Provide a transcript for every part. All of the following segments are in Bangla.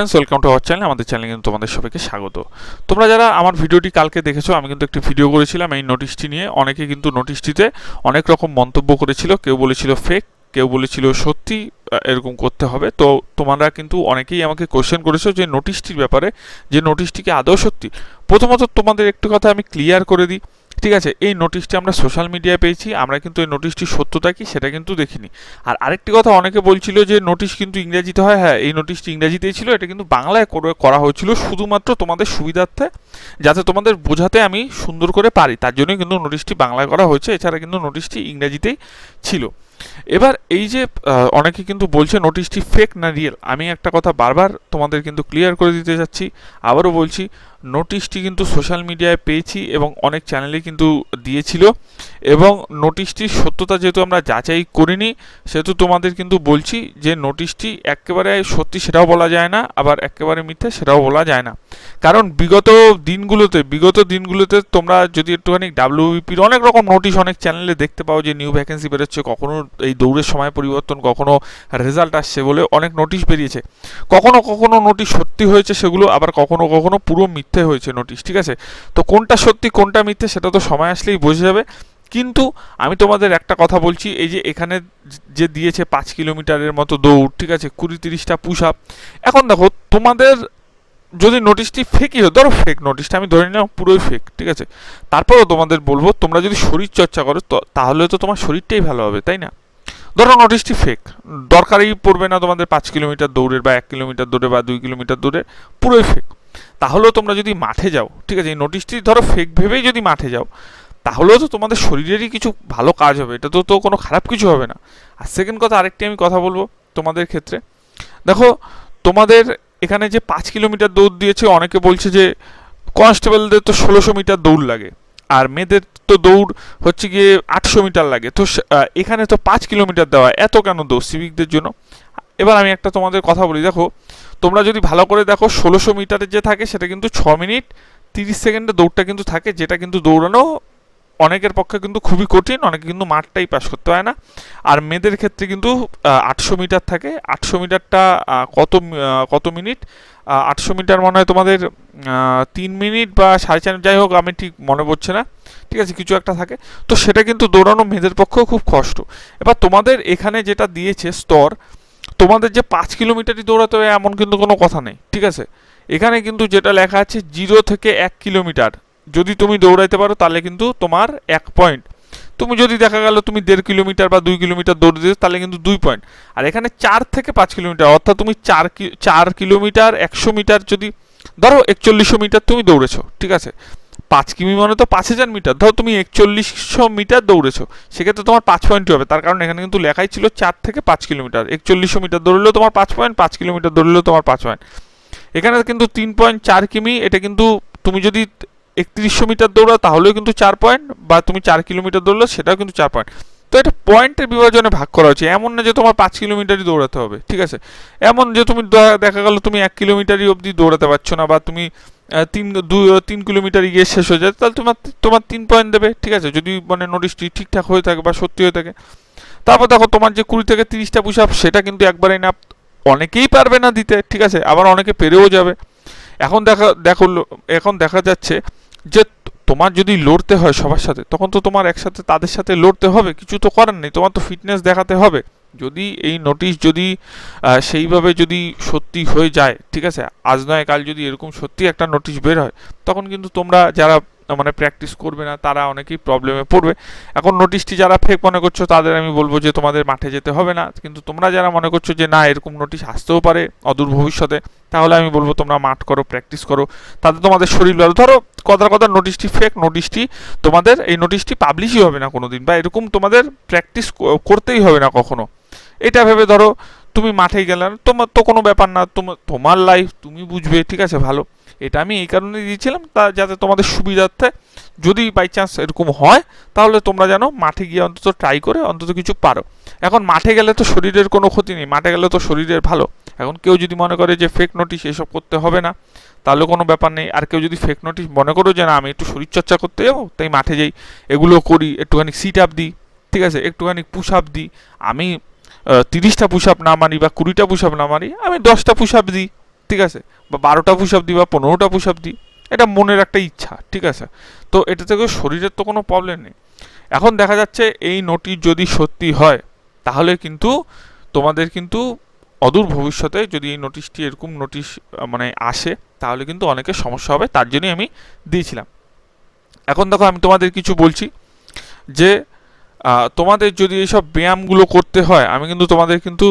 Friends, welcome to our channel. আমাদের চ্যানেলে কিন্তু তোমাদের সবাইকে স্বাগত। তোমরা যারা আমার ভিডিওটি কালকে দেখেছো, আমি কিন্তু একটি ভিডিও করেছিলাম এই নোটিশটি নিয়ে। অনেকে কিন্তু নোটিশটিতে অনেক রকম মন্তব্য করেছিল। কেউ বলেছিল ফেক, কেউ বলেছিল সত্যি এরকম করতে হবে। তো তোমরা কিন্তু অনেকেই আমাকে কোশ্চেন করেছো যে নোটিশটির ব্যাপারে, যে নোটিশটি কি আদৌ সত্যি। প্রথমত তোমাদের একটু কথা আমি ক্লিয়ার করে দিই, ঠিক আছে? এই নোটিশটি আমরা সোশ্যাল মিডিয়ায় পেয়েছি, আমরা কিন্তু এই নোটিশটির সত্যতা কি সেটা কিন্তু দেখিনি। আর আরেকটি কথা, অনেকে বলছিল যে নোটিশ কিন্তু ইংরেজিতে হয়। হ্যাঁ, এই নোটিশটি ইংরেজিতেই ছিল, এটা কিন্তু বাংলায় করা হয়েছিল শুধুমাত্র তোমাদের সুবিধার্থে, যাতে তোমাদের বোঝাতে আমি সুন্দর করে পারি, তার জন্যই কিন্তু নোটিশটি বাংলায় করা হয়েছে। এছাড়া কিন্তু নোটিশটি ইংরেজিতেই ছিল। এবার এই যে অনেকে কিন্তু বলছে নোটিশটি ফেক না রিয়েল, আমি একটা কথা বারবার তোমাদের কিন্তু ক্লিয়ার করে দিতে যাচ্ছি। আবারও বলছি, নোটিশটি কিন্তু সোশ্যাল মিডিয়ায় পেয়েছি এবং অনেক চ্যানেলে কিন্তু দিয়েছিল, এবং নোটিশটির সত্যতা যেহেতু আমরা যাচাই করিনি, সেহেতু তোমাদের কিন্তু বলছি যে নোটিশটি একেবারে সত্যি সেটাও বলা যায় না, আবার একেবারে মিথ্যে সেটাও বলা যায় না। কারণ বিগত দিনগুলোতে তোমরা যদি একটুখানি ডাব্লিউবিপির অনেক রকম নোটিশ অনেক চ্যানেলে দেখতে পাও যে নিউ ভ্যাকেন্সি বেরোচ্ছে, কখনো এই দৌড়ের সময় পরিবর্তন, কখনো রেজাল্ট আসছে বলে অনেক নোটিশ বেরিয়েছে। কখনো কখনো নোটিশ সত্যি হয়েছে সেগুলো, আবার কখনো কখনো পুরো মিথ্যে হয়েছে নোটিশ, ঠিক আছে? তো কোনটা সত্যি কোনটা মিথ্যে সেটা তো সময় আসলেই বোঝা যাবে। কিন্তু আমি তোমাদের একটা কথা বলছি, এই যে এখানে যে দিয়েছে 5 কিলোমিটারের মতো দৌড়, ঠিক আছে, 20-30টা পুশ আপ। এখন দেখো, তোমাদের যদি নোটিশটি ফেকই হয়, ধরো ফেক নোটিশটা আমি ধরে নিলাম পুরোই ফেক, ঠিক আছে, তারপরেও তোমাদের বলবো, তোমরা যদি শরীর চর্চা করো তাহলে তো তোমার শরীরটাই ভালো হবে, তাই না? ধরো নোটিশটি ফেক, দরকারই পড়বে না তোমাদের 5 কিলোমিটার দৌড়ের বা 1 কিলোমিটার দৌড়ে বা 2 কিলোমিটার দৌড়ে, পুরোই ফেক। তাহলেও তোমরা যদি মাঠে যাও, ঠিক আছে, এই নোটিশটি ধরো ফেক ভেবেই যদি মাঠে যাও, তাহলেও তো তোমাদের শরীরেরই কিছু ভালো কাজ হবে, এটা তো কোনো খারাপ কিছু হবে না। আর সেকেন্ড কথা, আরেকটি আমি কথা বলবো তোমাদের ক্ষেত্রে। দেখো, তোমাদের এখানে যে 5 কিলোমিটার দৌড় দিয়েছে, অনেকে বলছে যে কনস্টেবলদের তো 1600 মিটার দৌড় লাগে, আর মেয়েদের তো দৌড় হচ্ছে গিয়ে 800 মিটার লাগে। তো এখানে তো 5 কিলোমিটার দেওয়া, এত কেন দৌড় সিভিকদের জন্য? এবার আমি একটা তোমাদের কথা বলি, দেখো, তোমরা যদি ভালো করে দেখো, 1600 মিটারের যে থাকে সেটা কিন্তু 6 মিনিট 30 সেকেন্ডে দৌড়টা কিন্তু থাকে, যেটা কিন্তু দৌড়ানো অনেকের পক্ষে কিন্তু খুবই কঠিন, অনেকে কিন্তু মাঠটাই পাস করতে হয় না। আর মেয়েদের ক্ষেত্রে কিন্তু 800 মিটার থাকে। 800 মিটারটা কত মিনিট? 800 মিটার মনে হয় তোমাদের 3 মিনিট বা 4.5, যাই হোক আমি ঠিক মনে পড়ছে না, ঠিক আছে, কিছু একটা থাকে। তো সেটা কিন্তু দৌড়ানো মেয়েদের পক্ষেও খুব কষ্ট। এবার তোমাদের এখানে যেটা দিয়েছে স্তর, তোমাদের যে 5 কিলোমিটারই দৌড়াতে হবে এমন কিন্তু কোনো কথা নেই, ঠিক আছে? এখানে কিন্তু যেটা লেখা আছে 0 থেকে 1 কিলোমিটার যদি তুমি দৌড়াইতে পারো তাহলে কিন্তু তোমার 1 পয়েন্ট। তুমি যদি দেখা গেল তুমি 1.5 কিলোমিটার বা 2 কিলোমিটার দৌড়ে দিতে, তাহলে কিন্তু 2 পয়েন্ট। আর এখানে 4 থেকে 5 কিলোমিটার, অর্থাৎ তুমি 4 কিলোমিটার 100 মিটার, যদি ধরো 4100 মিটার তুমি দৌড়েছো, ঠিক আছে, 5 কিমি মানে তো 5000 মিটার, ধরো তুমি 4100 মিটার দৌড়েছো, সেক্ষেত্রে তোমার 5 পয়েন্ট হবে। তার কারণ এখানে কিন্তু লেখাই ছিল 4 থেকে 5 কিলোমিটার, 4100 মিটার দৌড়লেও তোমার 5 পয়েন্ট, 5 কিলোমিটার দৌড়লেও তোমার 5 পয়েন্ট। এখানে কিন্তু 3.4 কিমি, এটা কিন্তু তুমি যদি 3100 মিটার দৌড়াও তাহলেও কিন্তু 4 পয়েন্ট, বা তুমি 4 কিলোমিটার দৌড়লো সেটাও কিন্তু 4 পয়েন্ট। তো এটা পয়েন্টের বিভাজনে ভাগ করা হচ্ছে, এমন না যে তোমার 5 কিলোমিটারই দৌড়াতে হবে, ঠিক আছে? এমন যে তুমি দেখা গেল তুমি 1 কিলোমিটারই অবধি দৌড়াতে পারছো না, বা তুমি 3 কিলোমিটার গিয়ে শেষ হয়ে যায়, তাহলে তোমার 3 পয়েন্ট দেবে, ঠিক আছে, যদি মানে নোটিশটি ঠিকঠাক হয়ে থাকে বা সত্যি হয়ে থাকে। তারপর দেখো, তোমার যে 20 থেকে 30টা পুশ আপ, সেটা কিন্তু একবারেই না, অনেকেই পারবে না দিতে, ঠিক আছে, আবার অনেকে পেরেও যাবে। এখন দেখা যাচ্ছে যে তোমার যদি লড়তে হয় সবার সাথে, তখন তো তোমার একসাথে তাদের সাথে লড়তে হবে, কিছু তো করার নেই, তোমার তো ফিটনেস দেখাতে হবে। যদি এই নোটিশ যদি সেইভাবে যদি সত্যি হয়ে যায়, ঠিক আছে, আজ নয় কাল যদি এরকম সত্যি একটা নোটিশ বের হয়, তখন কিন্তু তোমরা যারা মানে প্র্যাকটিস করবে না তারা অনেকেই প্রবলেমে পড়বে। এখন নোটিশটি যারা ফেক মনে করছো তাদের আমি বলবো যে তোমাদের মাঠে যেতে হবে না, কিন্তু তোমরা যারা মনে করছো যে না এরকম নোটিশ আসতেও পারে অদূর ভবিষ্যতে, তাহলে আমি বলবো তোমরা মাঠ করো, প্র্যাকটিস করো, তাতে তোমাদের শরীর ভালো। ধরো কথা নোটিশটি ফেক, নোটিশটি তোমাদের এই নোটিশটি পাবলিশই হবে না কোনোদিন, বা এরকম তোমাদের প্র্যাকটিস করতেই হবে না কখনো। এটা ভেবে ধরো তুমি মাঠে গেলে, তোমার তো কোনো ব্যাপার না, তোমার লাইফ তুমি বুঝবে, ঠিক আছে, ভালো। এটা আমি এই কারণে দিয়েছিলাম, যাতে তোমাদের সুবিধার্থে যদি বাই চান্স এরকম হয়, তাহলে তোমরা যেন মাঠে গিয়ে অন্তত ট্রাই করে অন্তত কিছু পারো। এখন মাঠে গেলে তো শরীরের কোনো ক্ষতি নেই, মাঠে গেলে তো শরীরের ভালো। এখন কেউ যদি মনে করে যে ফেক নোটিশ এসব করতে হবে না, তাহলে কোনো ব্যাপার নেই। আর কেউ যদি ফেক নোটিশ মনে করো যে না আমি একটু শরীরচর্চা করতে যাবো, তাই মাঠে যাই, এগুলো করি, একটুখানি সিট আপ দিই, ঠিক আছে, একটুখানি পুশ আপ দিই, আমি 30টা পুশ আপ না মারি বা 20টা পুশ আপ না মারি, আমি 10টা পুশ আপ দিই, ঠিক আছে, বা 12টা পুশ আপ দিই বা 15টা পুশ আপ দিই, এটা মনের একটা ইচ্ছা, ঠিক আছে। তো এটা থেকে শরীরের তো কোনো প্রবলেম নেই। এখন দেখা যাচ্ছে এই নোটিশ যদি সত্যি হয় তাহলে কিন্তু তোমাদের কিন্তু অদূর ভবিষ্যতে যদি এই নোটিশটি এরকম নোটিশ মানে আসে তাহলে কিন্তু অনেকের সমস্যা হবে, তার জন্যই আমি দিয়েছিলাম। এখন দেখো আমি তোমাদের কিছু বলছি যে তোমাদের যদি এইসব ব্যায়ামগুলো করতে হয়, আমি কিন্তু তোমাদের কিন্তু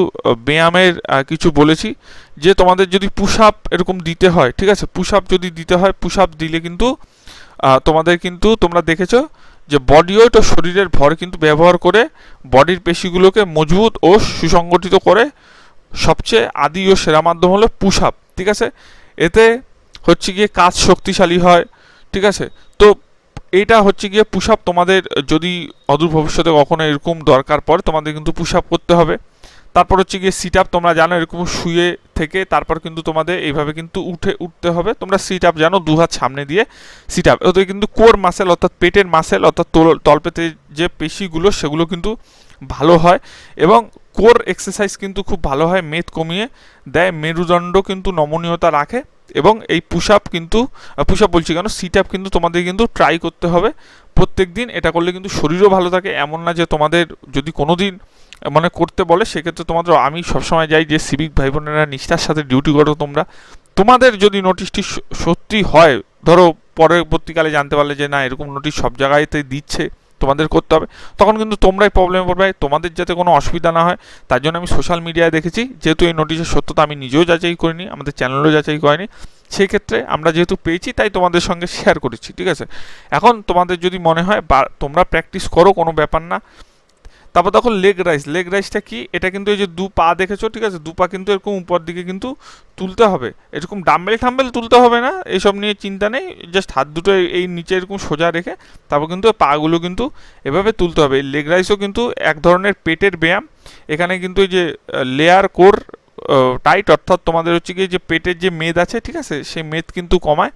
ব্যায়ামের কিছু বলেছি যে তোমাদের যদি পুশ আপ এরকম দিতে হয়, ঠিক আছে, পুশ আপ যদি দিতে হয়, পুশ আপ দিলে কিন্তু তোমাদের কিন্তু তোমরা দেখেছো যে বডি ওয়েট ও শরীরের ভর কিন্তু ব্যবহার করে বডির পেশিগুলোকে মজবুত ও সুসংগঠিত করে সবচেয়ে আদি ও সেরা মাধ্যম হলো পুশ আপ, ঠিক আছে। এতে হচ্ছে গিয়ে কাজ শক্তিশালী হয়, ঠিক আছে। তো এইটা হচ্ছে গিয়ে পুশ আপ, তোমাদের যদি অদূর ভবিষ্যতে কখনো এরকম দরকার পড়ে তোমাদের কিন্তু পুশ আপ করতে হবে। তারপর হচ্ছে গিয়ে সিট আপ, তোমরা জানো এরকম শুয়ে থেকে তারপর কিন্তু তোমাদের এইভাবে কিন্তু উঠতে হবে। তোমরা সিট আপ জানো, 2 হাত সামনে দিয়ে সিট আপ, ওতে কিন্তু কোর মাসেল অর্থাৎ পেটের মাসেল অর্থাৎ তলপেতে যে পেশিগুলো সেগুলো কিন্তু ভালো হয় এবং কোর এক্সারসাইজ কিন্তু খুব ভালো হয়, মেদ কমিয়ে দেয়, মেরুদণ্ড কিন্তু নমনীয়তা রাখে। এবং এই পুশ আপ কিন্তু বলছি কেন, সিট আপ কিন্তু তোমাদের কিন্তু ট্রাই করতে হবে প্রত্যেক দিন। এটা করলে কিন্তু শরীরও ভালো থাকে। এমন না যে তোমাদের যদি কোনো দিন মানে করতে বলে সেক্ষেত্রে তোমাদের, আমি সবসময় যাই যে সিভিক ভাই বোনেরা নিষ্ঠার সাথে ডিউটি করো তোমরা। তোমাদের যদি নোটিশটি সত্যি হয়, ধরো পরবর্তীকালে জানতে পারলে যে না এরকম নোটিশ সব জায়গায়তে দিচ্ছে, তোমাদের করতে হবে, তখন কিন্তু তোমরাই প্রবলেমে পড়বে। তোমাদের যাতে কোনো অসুবিধা না হয় তার জন্য আমি সোশ্যাল মিডিয়ায় দেখেছি, যেহেতু এই নোটিশের সত্যতা আমি নিজেও যাচাই করিনি, আমাদের চ্যানেলও যাচাই করেনি, সেই ক্ষেত্রে আমরা যেহেতু পেয়েছি তাই তোমাদের সঙ্গে শেয়ার করেছি, ঠিক আছে। এখন তোমাদের যদি মনে হয় বা তোমরা প্র্যাকটিস করো, কোনো ব্যাপার না। তারপর দেখো লেগ রাইজটা কি, এটা কিন্তু এই যে 2 পা দেখেছো, ঠিক আছে, 2 পা কিন্তু এরকম উপর দিকে কিন্তু তুলতে হবে, এরকম ডাম্বেল ঠাম্বেল তুলতে হবে না, এইসব নিয়ে চিন্তা নেই, জাস্ট হাত দুটো এই নিচে এরকম সোজা রেখে তারপর কিন্তু পাগুলো কিন্তু এভাবে তুলতে হবে। লেগ রাইজও কিন্তু এক ধরনের পেটের ব্যায়াম। এখানে কিন্তু এই যে লেয়ার কোর টাইট, অর্থাৎ তোমাদের হচ্ছে কি যে পেটের যে মেদ আছে, ঠিক আছে, সেই মেদ কিন্তু কমায়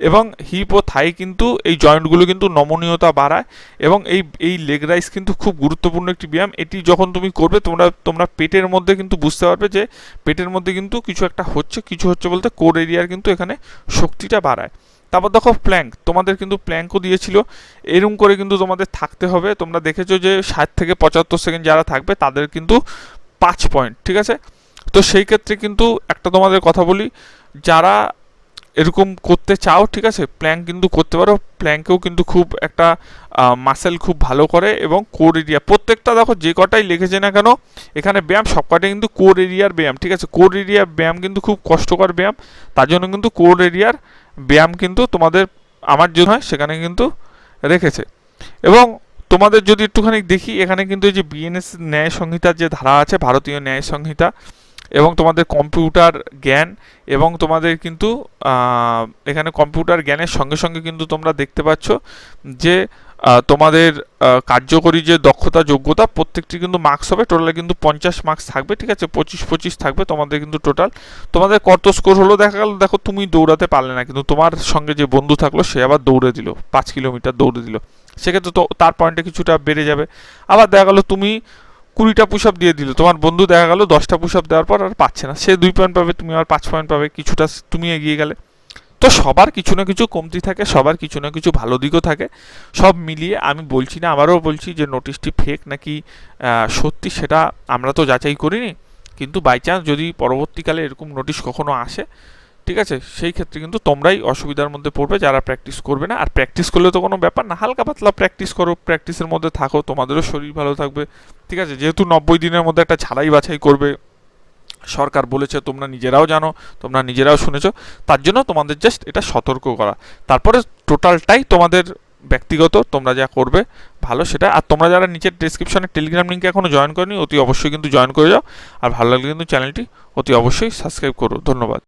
এবং হিপ ও থাই কিন্তু এই জয়েন্টগুলো কিন্তু নমনীয়তা বাড়ায়। এবং এই লেগ রাইজ কিন্তু খুব গুরুত্বপূর্ণ একটি ব্যায়াম। এটি যখন তুমি করবে তোমরা পেটের মধ্যে কিন্তু বুঝতে পারবে যে পেটের মধ্যে কিন্তু কিছু একটা হচ্ছে, কিছু হচ্ছে বলতে কোর এরিয়ার কিন্তু এখানে শক্তিটা বাড়ায়। তারপর দেখো প্ল্যাঙ্ক, তোমাদের কিন্তু প্ল্যাঙ্কও দিয়েছিল, এরকম করে কিন্তু তোমাদের থাকতে হবে। তোমরা দেখেছো যে 60 থেকে 75 সেকেন্ড যারা থাকবে তাদের কিন্তু 5 পয়েন্ট, ঠিক আছে। তো সেই ক্ষেত্রে কিন্তু একটা তোমাদের কথা বলি, যারা এরকম করতে চাও, ঠিক আছে, প্ল্যাঙ্ক কিন্তু করতে পারো। প্ল্যাঙ্কেও কিন্তু খুব একটা মাসেল খুব ভালো করে এবং কোর এরিয়া প্রত্যেকটা দেখো যে কটাই লিখেছে না কেন এখানে ব্যায়াম, সব কটাই কিন্তু কোর এরিয়ার ব্যায়াম, ঠিক আছে। কোর এরিয়ার ব্যায়াম কিন্তু খুব কষ্টকর ব্যায়াম, তার জন্য কিন্তু কোর এরিয়ার ব্যায়াম কিন্তু তোমাদের আমার জন্য হয় সেখানে কিন্তু রেখেছে। এবং তোমাদের যদি একটুখানি দেখি, এখানে কিন্তু এই যে বিএনএস ন্যায় সংহিতার যে ধারা আছে, ভারতীয় ন্যায় সংহিতা, এবং তোমাদের কম্পিউটার জ্ঞান, এবং তোমাদের কিন্তু এখানে কম্পিউটার জ্ঞানের সঙ্গে সঙ্গে কিন্তু তোমরা দেখতে পাচ্ছ যে তোমাদের কার্যকরী যে দক্ষতা যোগ্যতা প্রত্যেকটি কিন্তু মার্কস হবে, টোটালে কিন্তু 50 মার্কস থাকবে, ঠিক আছে, 25 থাকবে তোমাদের কিন্তু টোটাল। তোমাদের কত স্কোর হলো দেখা গেল, দেখো তুমি দৌড়াতে পারলে না কিন্তু তোমার সঙ্গে যে বন্ধু থাকলো সে আবার দৌড়ে দিল, 5 কিলোমিটার দৌড়ে দিল, সেক্ষেত্রে তো তার পয়েন্টে কিছুটা বেড়ে যাবে। আবার দেখা গেলো তুমি 20টা পুশ আপ দিয়ে দিল, তোমার বন্ধু দেখা গেল 10টা পুশ আপ দেওয়ার পর আর পাচ্ছে না, সে 2 পয়েন্ট পাবে, তুমি আর 5 পয়েন্ট পাবে, কিছুটা তুমি এগিয়ে গেলে। তো সবার কিছু না কিছু কমতি থাকে, সবার কিছু না কিছু ভালো দিকও থাকে, সব মিলিয়ে আমি বলছি না, আবারও বলছি যে নোটিশটি ফেক নাকি সত্যি সেটা আমরা তো যাচাই করিনি, কিন্তু বাই চান্স যদি পরবর্তীকালে এরকম নোটিশ কখনো আসে, ঠিক আছে, সেই ক্ষেত্রে কিন্তু তোমরাই অসুবিধার মধ্যে পড়বে যারা প্র্যাকটিস করবে না। আর প্র্যাকটিস করলে তো কোনো ব্যাপার না, হালকা পাতলা প্র্যাকটিস করো, প্র্যাকটিসের মধ্যে থাকো, তোমাদেরও শরীর ভালো থাকবে, ঠিক আছে। যেহেতু 90 দিনের মধ্যে একটা ঝালাই বাছাই করবে সরকার বলেছে, তোমরা নিজেরাও জানো, তোমরা নিজেরাও শুনেছো, তার জন্য তোমাদের জাস্ট এটা সতর্ক করা। তারপরে টোটালটাই তোমাদের ব্যক্তিগত, তোমরা যা করবে ভালো সেটা। আর তোমরা যারা নিচের ডেসক্রিপশনে টেলিগ্রাম লিঙ্কে এখনও জয়েন করনি অতি অবশ্যই কিন্তু জয়েন করে যাও। আর ভালো লাগলে কিন্তু চ্যানেলটি অতি অবশ্যই সাবস্ক্রাইব করো। ধন্যবাদ।